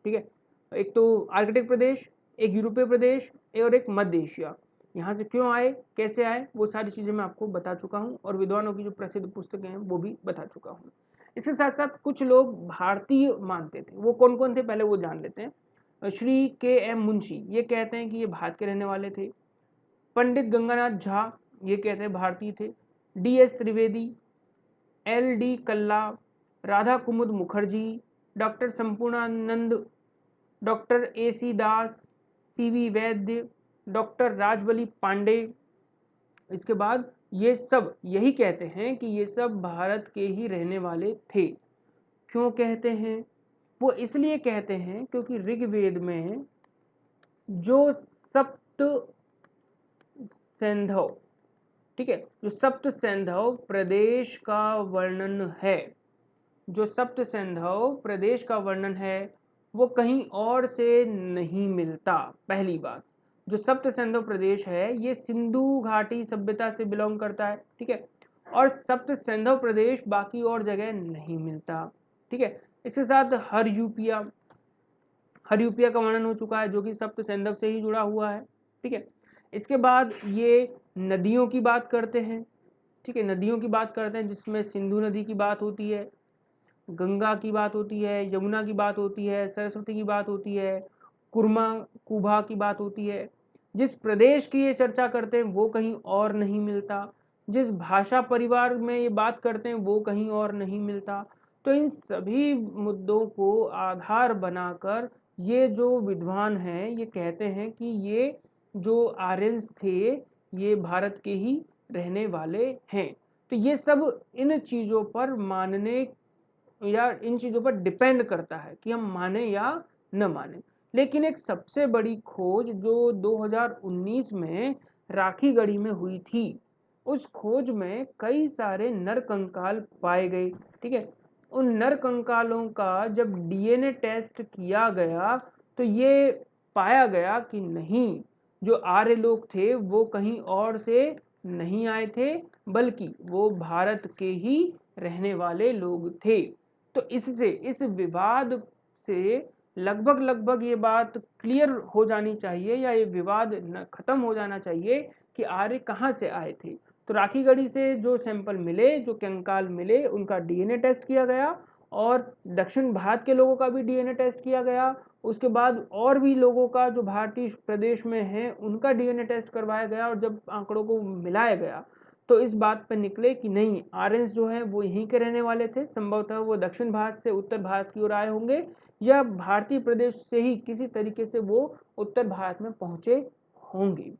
ठीक है। एक तो आर्कटिक प्रदेश, एक यूरोपीय प्रदेश, और एक मध्य एशिया। यहाँ से क्यों आए, कैसे आए, वो सारी चीजें मैं आपको बता चुका हूँ, और विद्वानों की जो प्रसिद्ध पुस्तकें हैं वो भी बता चुका हूँ। इसके साथ साथ कुछ लोग भारतीय मानते थे, वो कौन कौन थे पहले वो जान लेते हैं। श्री के.एम. मुंशी ये कहते हैं कि ये भारत के रहने वाले थे। पंडित गंगानाथ झा ये कहते हैं भारतीय थे। D S. Trivedi, L D. Kalla, Radha Kumud Mukherjee, doctor Sampurnanand, doctor A C. Das, C V. Vaidya, doctor Rajbali Pandey. इसके बाद ये सब यही कहते हैं कि ये सब भारत के ही रहने वाले थे। क्यों कहते हैं, वो इसलिए कहते हैं क्योंकि ऋग्वेद में जो सप्त सैंधव, ठीक है, जो सप्त सैंधव प्रदेश का वर्णन है, जो सप्त सैंधव प्रदेश का वर्णन है वो कहीं और से नहीं मिलता। पहली बात, जो सप्त सैंधव प्रदेश है ये सिंधु घाटी सभ्यता से बिलोंग करता है, ठीक है, और सप्त सैंधव प्रदेश बाकी और जगह नहीं मिलता, ठीक है। इसके साथ हरयूपिया का वर्णन हो चुका है, जो कि सप्त सैंधव से ही जुड़ा हुआ है, ठीक है। इसके बाद ये नदियों की बात करते हैं, ठीक है, नदियों की बात करते हैं, जिसमें सिंधु नदी की बात होती है, गंगा की बात होती है, यमुना की बात होती है, सरस्वती की बात होती है, कुर्मा कुभा की बात होती है। जिस प्रदेश की ये चर्चा करते हैं वो कहीं और नहीं मिलता, जिस भाषा परिवार में ये बात करते हैं वो कहीं और नहीं मिलता। तो इन सभी मुद्दों को आधार बनाकर ये जो विद्वान हैं ये कहते हैं कि ये जो आर्यंस थे ये भारत के ही रहने वाले हैं। तो ये सब इन चीज़ों पर मानने या इन चीज़ों पर डिपेंड करता है कि हम माने या न माने। लेकिन एक सबसे बड़ी खोज जो 2019 में राखीगढ़ी में हुई थी, उस खोज में कई सारे नर कंकाल पाए गए, ठीक है। उन नर कंकालों का जब डीएनए टेस्ट किया गया तो ये पाया गया कि नहीं, जो आर्य लोग थे वो कहीं और से नहीं आए थे, बल्कि वो भारत के ही रहने वाले लोग थे। तो इससे इस विवाद से लगभग ये बात क्लियर हो जानी चाहिए, या ये विवाद खत्म हो जाना चाहिए कि आर्य कहाँ से आए थे। तो राखीगढ़ी से जो सैंपल मिले, जो कंकाल मिले, उनका डीएनए टेस्ट किया गया, और दक्षिण भारत के लोगों का भी डीएनए टेस्ट किया गया। उसके बाद और भी लोगों का जो भारतीय प्रदेश में हैं उनका डीएनए टेस्ट करवाया गया, और जब आंकड़ों को मिलाया गया तो इस बात पर निकले कि नहीं, आर्यंस जो है वो यहीं के रहने वाले थे। संभवतः वो दक्षिण भारत से उत्तर भारत की ओर आए होंगे, या भारतीय प्रदेश से ही किसी तरीके से वो उत्तर भारत में पहुंचे होंगे,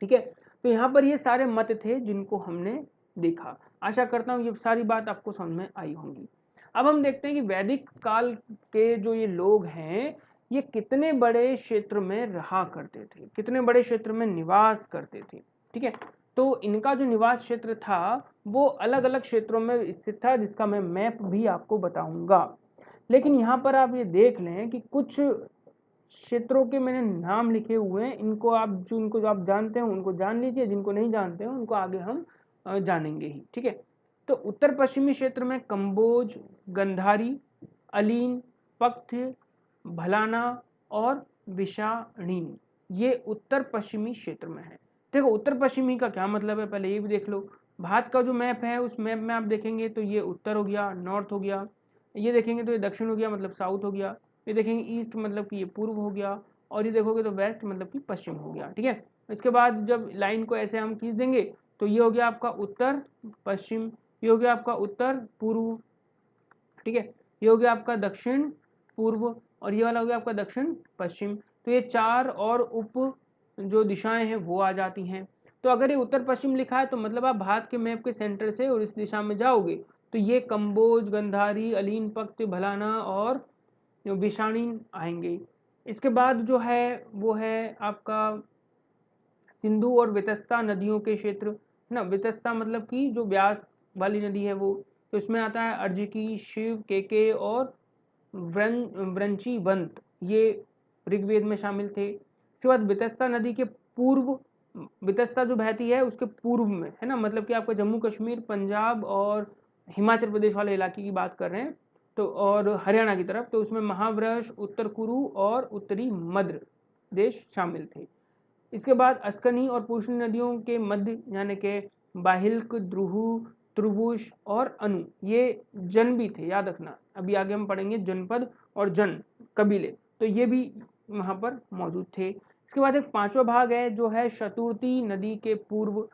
ठीक है। तो यहाँ पर ये सारे मत थे जिनको हमने देखा। आशा करता हूँ ये सारी बात आपको समझ में आई होंगी। अब हम देखते हैं कि वैदिक काल के जो ये लोग हैं ये कितने बड़े क्षेत्र में रहा करते थे, कितने बड़े क्षेत्र में निवास करते थे, ठीक है। तो इनका जो निवास क्षेत्र था वो अलग अलग क्षेत्रों में स्थित था, जिसका मैं मैप भी आपको बताऊंगा। लेकिन यहाँ पर आप ये देख लें कि कुछ क्षेत्रों के मैंने नाम लिखे हुए हैं, इनको जो आप जानते हैं उनको जान लीजिए, जिनको नहीं जानते हैं उनको आगे हम जानेंगे ही, ठीक है। तो उत्तर पश्चिमी क्षेत्र में कंबोज, गंधारी, अलीन, पख्त, भलाना और विषाणीन, ये उत्तर पश्चिमी क्षेत्र में है। देखो उत्तर पश्चिमी का क्या मतलब है पहले ये भी देख लो। भारत का जो मैप है उस मैप में आप देखेंगे तो ये उत्तर हो गया, नॉर्थ हो गया, ये देखेंगे तो ये दक्षिण हो गया मतलब साउथ हो गया, ये देखेंगे ईस्ट मतलब कि ये पूर्व हो गया, और ये देखोगे तो वेस्ट मतलब कि पश्चिम हो गया। ठीक है, इसके बाद जब लाइन को ऐसे हम खींच देंगे तो ये हो गया आपका उत्तर पश्चिम, ये हो गया आपका उत्तर पूर्व, ठीक है, ये हो गया आपका दक्षिण पूर्व, और ये वाला हो गया आपका दक्षिण पश्चिम। तो ये चार और उप जो दिशाएं हैं वो आ जाती हैं। तो अगर ये उत्तर पश्चिम लिखा है तो मतलब आप भारत के मैप के सेंटर से और इस दिशा में जाओगे तो ये कंबोज, गंधारी, अलीन पक्त, भलाना और विषाणीन आएंगे। इसके बाद जो है वो है आपका सिंधु और वितस्ता नदियों के क्षेत्र, है ना। वितस्ता मतलब कि जो ब्यास वाली नदी है वो, तो इसमें आता है अर्जिकी, शिव, केके और व्रंचीवंत, ये ऋग्वेद में शामिल थे। इसके बाद वितस्ता नदी के पूर्व, वितस्ता जो बहती है उसके पूर्व में, है ना, मतलब कि आपका जम्मू कश्मीर, पंजाब और हिमाचल प्रदेश वाले इलाके की बात कर रहे हैं, तो और हरियाणा की तरफ, तो उसमें महावृष, उत्तर कुरु और उत्तरी मध्य देश शामिल थे। इसके बाद अस्कनी और पुष्णी नदियों के मध्य यानी कि बाहिल्क, द्रुहु, त्रिभुज और अनु, ये जन भी थे, याद रखना। अभी आगे हम पढ़ेंगे जनपद और जन कबीले, तो ये भी वहां पर मौजूद थे। इसके बाद एक पांचवा भाग है जो है शतुर्ती नदी के पूर्व,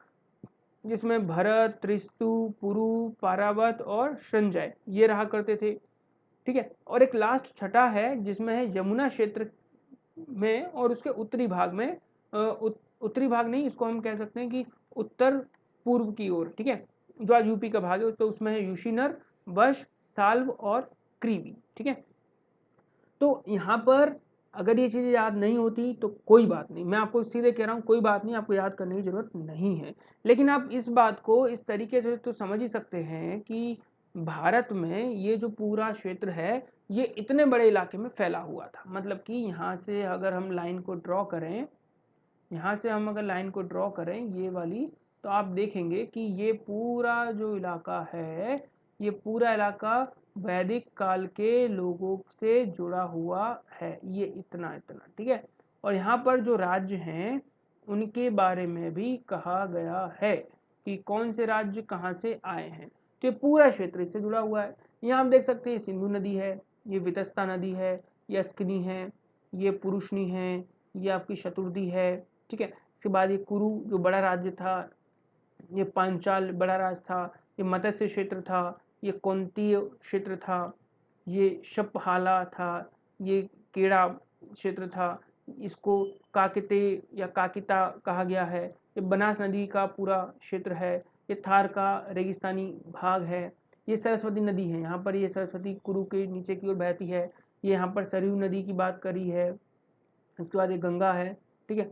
जिसमें भरत, त्रिस्तु, पुरु, पारावत और संजय ये रहा करते थे। ठीक है, और एक लास्ट छठा है जिसमें है यमुना क्षेत्र में और उसके उत्तरी भाग में, उत्तरी भाग नहीं, इसको हम कह सकते हैं कि उत्तर पूर्व की ओर, ठीक है, जो आज यूपी का भाग है, तो उसमें है यूशीनर, बश, साल्व और क्रीवी। ठीक है, तो यहाँ पर अगर ये चीज़ें याद नहीं होती तो कोई बात नहीं, मैं आपको सीधे कह रहा हूँ कोई बात नहीं, आपको याद करने की जरूरत नहीं है। लेकिन आप इस बात को इस तरीके से तो समझ ही सकते हैं कि भारत में ये जो पूरा क्षेत्र है ये इतने बड़े इलाके में फैला हुआ था। मतलब कि यहाँ से अगर हम लाइन को ड्रॉ करें, यहाँ से हम अगर लाइन को ड्रॉ करें ये वाली, तो आप देखेंगे कि ये पूरा जो इलाका है, ये पूरा इलाका वैदिक काल के लोगों से जुड़ा हुआ है, ये इतना इतना। ठीक है, और यहाँ पर जो राज्य हैं उनके बारे में भी कहा गया है कि कौन से राज्य कहाँ से आए हैं। तो ये पूरा क्षेत्र इससे जुड़ा हुआ है। यहाँ आप देख सकते हैं सिंधु नदी है, ये वितस्ता नदी है, ये अस्किनी है, ये पुरुषनी है, ये आपकी शतुर्दी है। ठीक है, इसके बाद ये कुरु जो बड़ा राज्य था, ये पांचाल बड़ा राज्य था, ये मत्स्य क्षेत्र था, ये कौंतीय क्षेत्र था, ये शपहाला था, ये केड़ा क्षेत्र था, इसको काकिते या काकिता कहा गया है, ये बनास नदी का पूरा क्षेत्र है, ये थार का रेगिस्तानी भाग है, ये सरस्वती नदी है, यहाँ पर ये सरस्वती कुरु के नीचे की ओर बहती है, ये यहाँ पर सरयू नदी की बात करी है। इसके बाद ये गंगा है। ठीक है,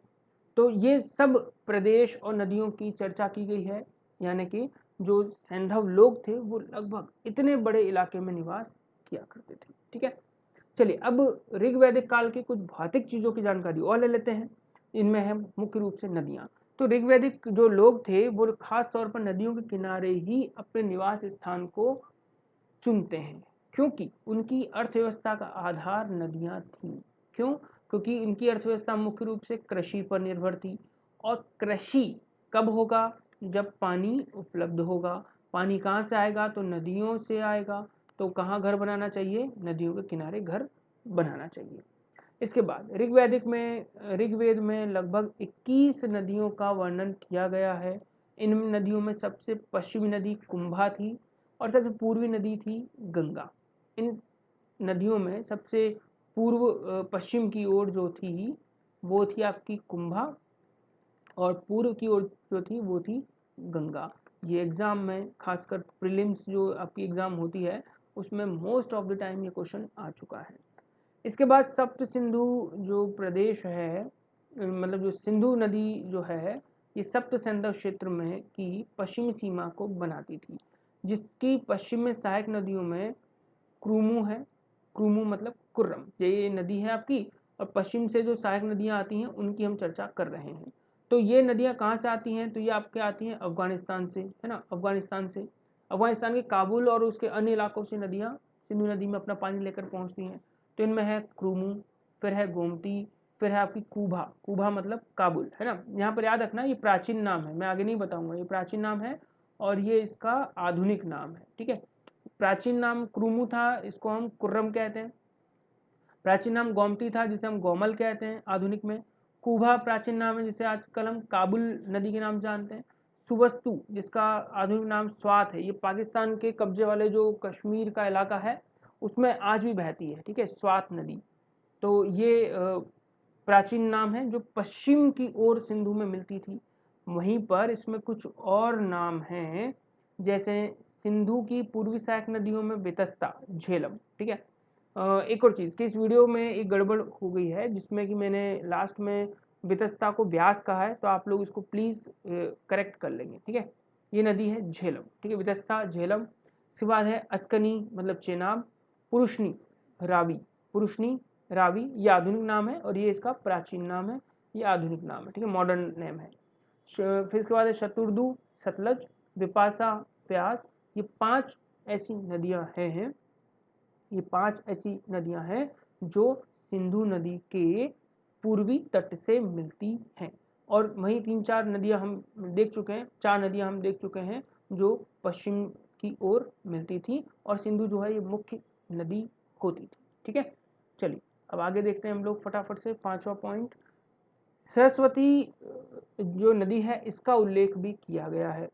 तो ये सब प्रदेश और नदियों की चर्चा की गई है, यानी कि जो सैंधव लोग थे वो लगभग इतने बड़े इलाके में निवास किया करते थे। ठीक है, चलिए अब ऋग्वैदिक काल की कुछ भौतिक चीजों की जानकारी और ले लेते हैं। इनमें है मुख्य रूप से नदियां। तो ऋग्वैदिक जो लोग थे वो खास तौर पर नदियों के किनारे ही अपने निवास स्थान को चुनते हैं, क्योंकि उनकी अर्थव्यवस्था का आधार नदियां थी। क्यों? क्योंकि इनकी अर्थव्यवस्था मुख्य रूप से कृषि पर निर्भर थी, और कृषि कब होगा? जब पानी उपलब्ध होगा। पानी कहाँ से आएगा? तो नदियों से आएगा। तो कहाँ घर बनाना चाहिए? नदियों के किनारे घर बनाना चाहिए। इसके बाद ऋग्वेद में लगभग 21 नदियों का वर्णन किया गया है। इन नदियों में सबसे पश्चिमी नदी कुंभा थी और सबसे पूर्वी नदी थी गंगा। इन नदियों में सबसे पूर्व पश्चिम की ओर जो थी वो थी आपकी कुंभा, और पूर्व की ओर जो थी वो थी गंगा। ये एग्जाम में खासकर प्रीलिम्स जो आपकी एग्जाम होती है उसमें मोस्ट ऑफ द टाइम ये क्वेश्चन आ चुका है। इसके बाद सप्त सिंधु जो प्रदेश है, मतलब जो सिंधु नदी जो है, ये सप्त सिंधु क्षेत्र में की पश्चिमी सीमा को बनाती थी, जिसकी पश्चिम में सहायक नदियों में क्रूमू है। क्रूमू मतलब कुर्रम, ये नदी है आपकी, और पश्चिम से जो सहायक नदियां आती हैं उनकी हम चर्चा कर रहे हैं। तो ये नदियां कहाँ से आती हैं? तो ये आपके आती हैं अफगानिस्तान से, है ना, अफगानिस्तान से। अफगानिस्तान के काबुल और उसके अन्य इलाकों से नदियां सिंधु नदी में अपना पानी लेकर पहुंचती हैं। तो इनमें है क्रूमू, फिर है गोमती, फिर है आपकी कुभा, कुभा मतलब काबुल, है ना। यहाँ पर याद रखना ये प्राचीन नाम है, मैं आगे नहीं बताऊंगा, ये प्राचीन नाम है और ये इसका आधुनिक नाम है, ठीक है। प्राचीन नाम क्रुमु था, इसको हम कुर्रम कहते हैं। प्राचीन नाम गोमती था, जिसे हम गोमल कहते हैं आधुनिक में। कुभा प्राचीन नाम है, जिसे आजकल हम काबुल नदी के नाम जानते हैं। सुवस्तु, जिसका आधुनिक नाम स्वात है, ये पाकिस्तान के कब्जे वाले जो कश्मीर का इलाका है उसमें आज भी बहती है, ठीक है, स्वात नदी। तो ये प्राचीन नाम है जो पश्चिम की ओर सिंधु में मिलती थी। वहीं पर इसमें कुछ और नाम हैं, जैसे सिंधु की पूर्वी सहायक नदियों में बेतस्ता, झेलम, ठीक है। एक और चीज़ कि इस वीडियो में एक गड़बड़ हो गई है, जिसमें कि मैंने लास्ट में बेतस्ता को ब्यास कहा है, तो आप लोग इसको प्लीज़ करेक्ट कर लेंगे, ठीक है। ये नदी है झेलम, ठीक है, बेतस्ता झेलम। उसके बाद है अस्कनी मतलब चेनाब, पुरुषनी रावी, पुरुषनी रावी ये आधुनिक नाम है और ये इसका प्राचीन नाम है, ये आधुनिक नाम है, ठीक है, मॉडर्न नेम है। फिर इसके बाद है शतुर्दु, सतलज, विपासा, प्यास। ये 5 ऐसी नदियां हैं, ये 5 ऐसी नदियां हैं जो सिंधु नदी के पूर्वी तट से मिलती हैं। और वहीं 3-4 नदियां हम देख चुके हैं, 4 नदियां हम देख चुके हैं जो पश्चिम की ओर मिलती थी और सिंधु जो है ये मुख्य नदी होती थी, ठीक है। चलिए अब आगे देखते हैं हम लोग फटाफट से 5वां पॉइंट। सरस्वती जो नदी है इसका उल्लेख भी किया गया है,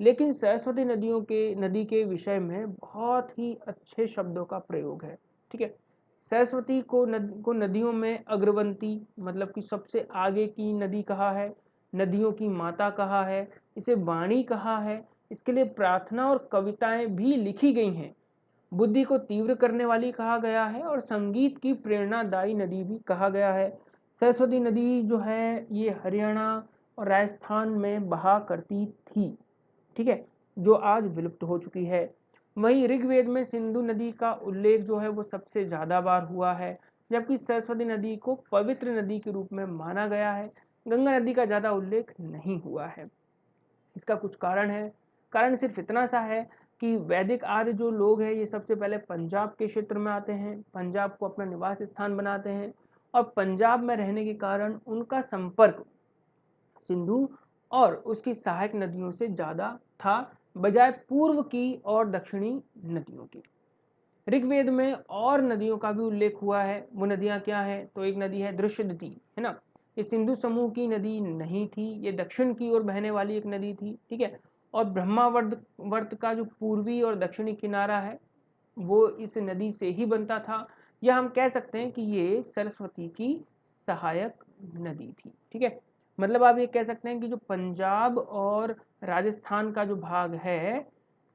लेकिन सरस्वती नदी के विषय में बहुत ही अच्छे शब्दों का प्रयोग है, ठीक है। सरस्वती को नदियों में अग्रवंती मतलब कि सबसे आगे की नदी कहा है, नदियों की माता कहा है, इसे वाणी कहा है, इसके लिए प्रार्थना और कविताएं भी लिखी गई हैं। बुद्धि को तीव्र करने वाली कहा गया है और संगीत की प्रेरणादायी नदी भी कहा गया है। सरस्वती नदी जो है ये हरियाणा और राजस्थान में बहा करती थी, ठीक है, जो आज विलुप्त हो चुकी है। वहीं ऋग्वेद में सिंधु नदी का उल्लेख जो है वो सबसे ज्यादा बार हुआ है, जबकि सरस्वती नदी को पवित्र नदी के रूप में माना गया है। गंगा नदी का ज्यादा उल्लेख नहीं हुआ है। इसका कुछ कारण है, कारण सिर्फ इतना सा है कि वैदिक आर्य जो लोग हैं ये सबसे पहले पंजाब के क्षेत्र में आते हैं, पंजाब को अपना निवास स्थान बनाते हैं और पंजाब में रहने के कारण उनका संपर्क सिंधु और उसकी सहायक नदियों से ज्यादा था, बजाय पूर्व की और दक्षिणी नदियों की। ऋग्वेद में और नदियों का भी उल्लेख हुआ है। वो नदियां क्या है, तो एक नदी है दृश्यदती, है ना, ये सिंधु समूह की नदी नहीं थी, ये दक्षिण की ओर बहने वाली एक नदी थी, ठीक है। और ब्रह्मावर्त का जो पूर्वी और दक्षिणी किनारा है वो इस नदी से ही बनता था, या हम कह सकते हैं कि ये सरस्वती की सहायक नदी थी, ठीक है। मतलब आप ये कह सकते हैं कि जो पंजाब और राजस्थान का जो भाग है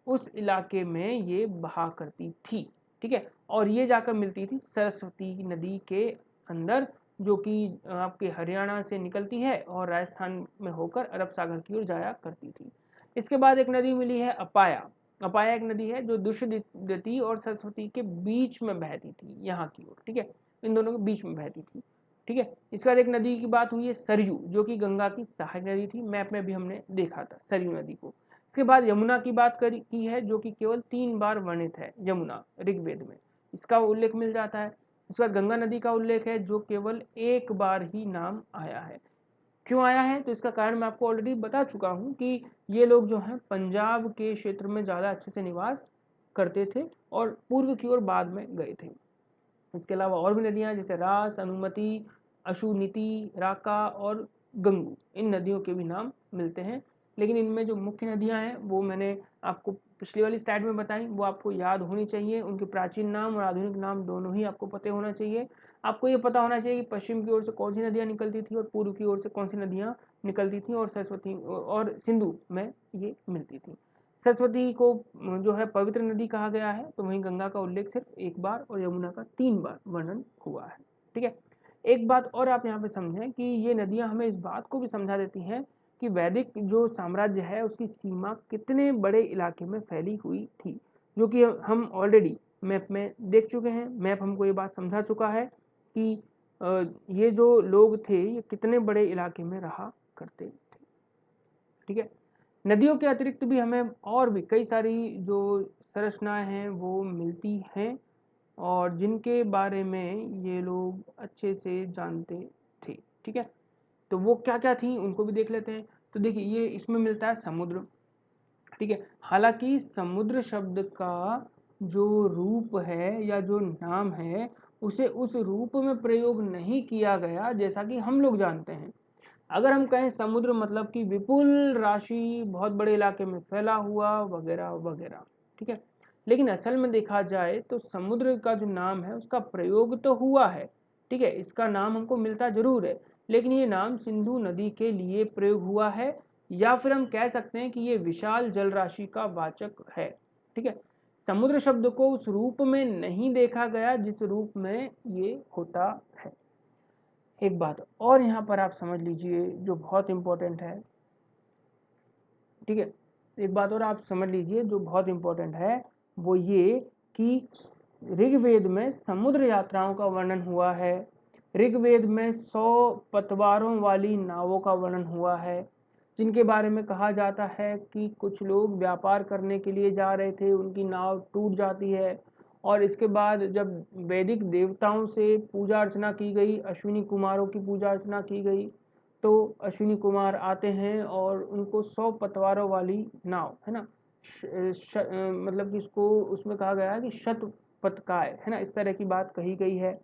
उस इलाके में ये बहा करती थी, ठीक है, और ये जाकर मिलती थी सरस्वती नदी के अंदर, जो कि आपके हरियाणा से निकलती है और राजस्थान में होकर अरब सागर की ओर जाया करती थी। इसके बाद एक नदी मिली है अपाया। अपाया एक नदी है जो दुष्यदती और सरस्वती के बीच में बहती थी, यहाँ की ओर, ठीक है, इन दोनों के बीच में बहती थी, ठीक है। इसके बाद एक नदी की बात हुई है सरयू, जो कि गंगा की सहायक नदी थी, मैप में भी हमने देखा था सरयू नदी को। इसके बाद यमुना की बात की है, जो कि केवल 3 बार वर्णित है, यमुना ऋग्वेद में इसका उल्लेख मिल जाता है। उसके बाद गंगा नदी का उल्लेख है जो केवल 1 बार ही नाम आया है। क्यों आया है, तो इसका कारण मैं आपको ऑलरेडी बता चुका हूँ कि ये लोग जो हैं पंजाब के क्षेत्र में ज़्यादा अच्छे से निवास करते थे और पूर्व की ओर बाद में गए थे। इसके अलावा और भी नदियाँ जैसे रास, अनुमति, अशुनीति, राका और गंगू, इन नदियों के भी नाम मिलते हैं। लेकिन इनमें जो मुख्य नदियाँ हैं वो मैंने आपको पिछली वाली स्लाइड में बताई, वो आपको याद होनी चाहिए। उनके प्राचीन नाम और आधुनिक नाम दोनों ही आपको पता होना चाहिए। आपको ये पता होना चाहिए कि पश्चिम की ओर से कौन सी नदियाँ निकलती थी और पूर्व की ओर से कौन सी नदियाँ निकलती थी और सरस्वती और सिंधु में ये मिलती थी। सरस्वती को जो है पवित्र नदी कहा गया है, तो वहीं गंगा का उल्लेख सिर्फ 1 बार और यमुना का 3 बार वर्णन हुआ है, ठीक है। एक बात और आप यहाँ पे समझें कि ये नदियाँ हमें इस बात को भी समझा देती हैं कि वैदिक जो साम्राज्य है उसकी सीमा कितने बड़े इलाके में फैली हुई थी, जो कि हम ऑलरेडी मैप में देख चुके हैं। मैप हमको ये बात समझा चुका है कि ये जो लोग थे ये कितने बड़े इलाके में रहा करते थे, ठीक है। नदियों के अतिरिक्त भी हमें और भी कई सारी जो संरचनाएं हैं वो मिलती हैं और जिनके बारे में ये लोग अच्छे से जानते ठीक है, तो वो क्या क्या थी उनको भी देख लेते हैं। तो देखिए ये इसमें मिलता है समुद्र, ठीक है। हालांकि समुद्र शब्द का जो रूप है या जो नाम है उसे उस रूप में प्रयोग नहीं किया गया जैसा कि हम लोग जानते हैं। अगर हम कहें समुद्र मतलब कि विपुल राशि, बहुत बड़े इलाके में फैला हुआ वगैरह वगैरह, ठीक है। लेकिन असल में देखा जाए तो समुद्र का जो नाम है उसका प्रयोग तो हुआ है, ठीक है, इसका नाम हमको मिलता जरूर है, लेकिन ये नाम सिंधु नदी के लिए प्रयोग हुआ है, या फिर हम कह सकते हैं कि ये विशाल जल राशि का वाचक है, ठीक है। समुद्र शब्द को उस रूप में नहीं देखा गया जिस रूप में ये होता है। एक बात और यहाँ पर आप समझ लीजिए जो बहुत इंपॉर्टेंट है, ठीक है, एक बात और आप समझ लीजिए जो बहुत इंपॉर्टेंट है, वो ये कि ऋग्वेद में समुद्र यात्राओं का वर्णन हुआ है। ऋग्वेद में 100 पतवारों वाली नावों का वर्णन हुआ है, जिनके बारे में कहा जाता है कि कुछ लोग व्यापार करने के लिए जा रहे थे, उनकी नाव टूट जाती है, और इसके बाद जब वैदिक देवताओं से पूजा अर्चना की गई, अश्विनी कुमारों की पूजा अर्चना की गई, तो अश्विनी कुमार आते हैं और उनको 100 पतवारों वाली नाव, है ना, मतलब कि इसको उसमें कहा गया है कि शत पतकाय, है ना, इस तरह की बात कही गई है।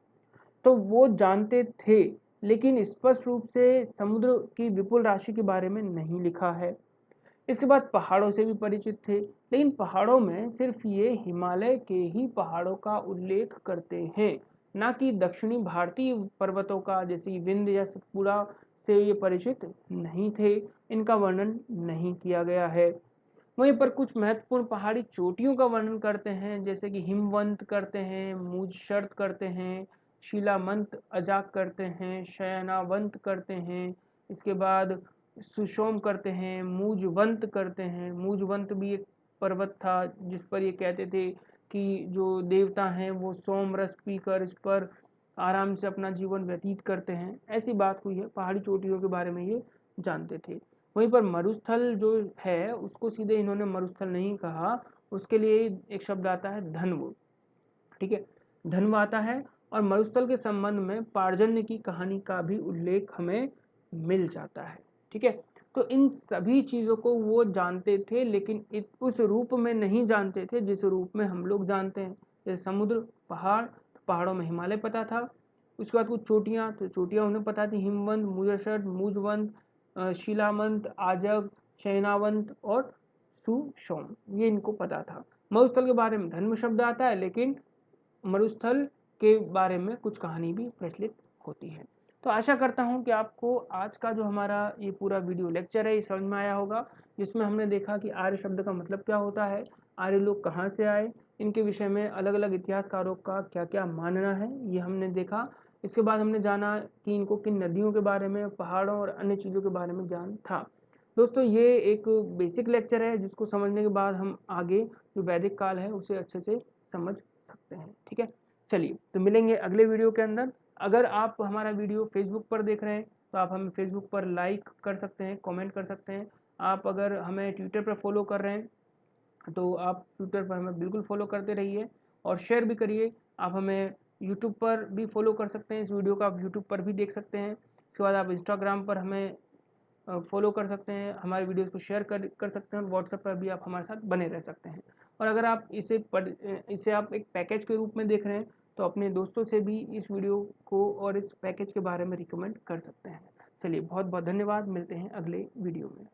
तो वो जानते थे, लेकिन स्पष्ट रूप से समुद्र की विपुल राशि के बारे में नहीं लिखा है। इसके बाद पहाड़ों से भी परिचित थे, लेकिन पहाड़ों में सिर्फ ये हिमालय के ही पहाड़ों का उल्लेख करते हैं, ना कि दक्षिणी भारतीय पर्वतों का, जैसे विंध्य या सतपुड़ा से ये परिचित नहीं थे, इनका वर्णन नहीं किया गया है। वहीं पर कुछ महत्वपूर्ण पहाड़ी चोटियों का वर्णन करते हैं, जैसे कि हिमवंत करते हैं, मूजशर्त करते हैं, शिलामंत अजाक करते हैं, शयनावंत करते हैं, इसके बाद सुषोम करते हैं, मूजवंत करते हैं। मूजवंत भी एक पर्वत था जिस पर ये कहते थे कि जो देवता हैं वो सोम रस पीकर इस पर आराम से अपना जीवन व्यतीत करते हैं, ऐसी बात हुई है। पहाड़ी चोटियों के बारे में ये जानते थे। वहीं पर मरुस्थल जो है उसको सीधे इन्होंने मरुस्थल नहीं कहा, उसके लिए एक शब्द आता है धन्व, ठीक है, धन्व आता है। और मरुस्थल के संबंध में पार्जन्य की कहानी का भी उल्लेख हमें मिल जाता है, ठीक है। तो इन सभी चीजों को वो जानते थे, लेकिन उस रूप में नहीं जानते थे जिस रूप में हम लोग जानते हैं। जैसे समुद्र, पहाड़, पहाड़ों में हिमालय पता था। उसके बाद कुछ चोटियां, तो चोटियां उन्हें पता थी, हिमवंत, मूजशट, मूजवंत, शिलामंत, आजग, शयनावंत और सुषोम, ये इनको पता था। मरुस्थल के बारे में धन्व शब्द आता है, लेकिन मरुस्थल के बारे में कुछ कहानी भी प्रचलित होती है। तो आशा करता हूँ कि आपको आज का जो हमारा ये पूरा वीडियो लेक्चर है ये समझ में आया होगा, जिसमें हमने देखा कि आर्य शब्द का मतलब क्या होता है, आर्य लोग कहाँ से आए, इनके विषय में अलग अलग इतिहासकारों का क्या क्या मानना है, ये हमने देखा। इसके बाद हमने जाना कि इनको किन नदियों के बारे में, पहाड़ों और अन्य चीज़ों के बारे में ज्ञान था। दोस्तों ये एक बेसिक लेक्चर है जिसको समझने के बाद हम आगे जो वैदिक काल है उसे अच्छे से समझ सकते हैं, ठीक है। चलिए तो मिलेंगे अगले वीडियो के अंदर। अगर आप हमारा वीडियो फेसबुक पर देख रहे हैं तो आप हमें फेसबुक पर लाइक कर सकते हैं, कमेंट कर सकते हैं। आप अगर हमें ट्विटर पर फॉलो कर रहे हैं तो आप ट्विटर पर हमें बिल्कुल फॉलो करते रहिए और शेयर भी करिए। आप हमें यूट्यूब पर भी फॉलो कर सकते हैं, इस वीडियो को आप यूट्यूब पर भी देख सकते हैं। उसके बाद आप इंस्टाग्राम पर हमें फॉलो कर सकते हैं, हमारे वीडियोस को शेयर कर सकते हैं, और व्हाट्सएप पर भी आप हमारे साथ बने रह सकते हैं। और अगर आप इसे आप एक पैकेज के रूप में देख रहे हैं तो अपने दोस्तों से भी इस वीडियो को और इस पैकेज के बारे में रिकमेंड कर सकते हैं। चलिए बहुत बहुत धन्यवाद, मिलते हैं अगले वीडियो में।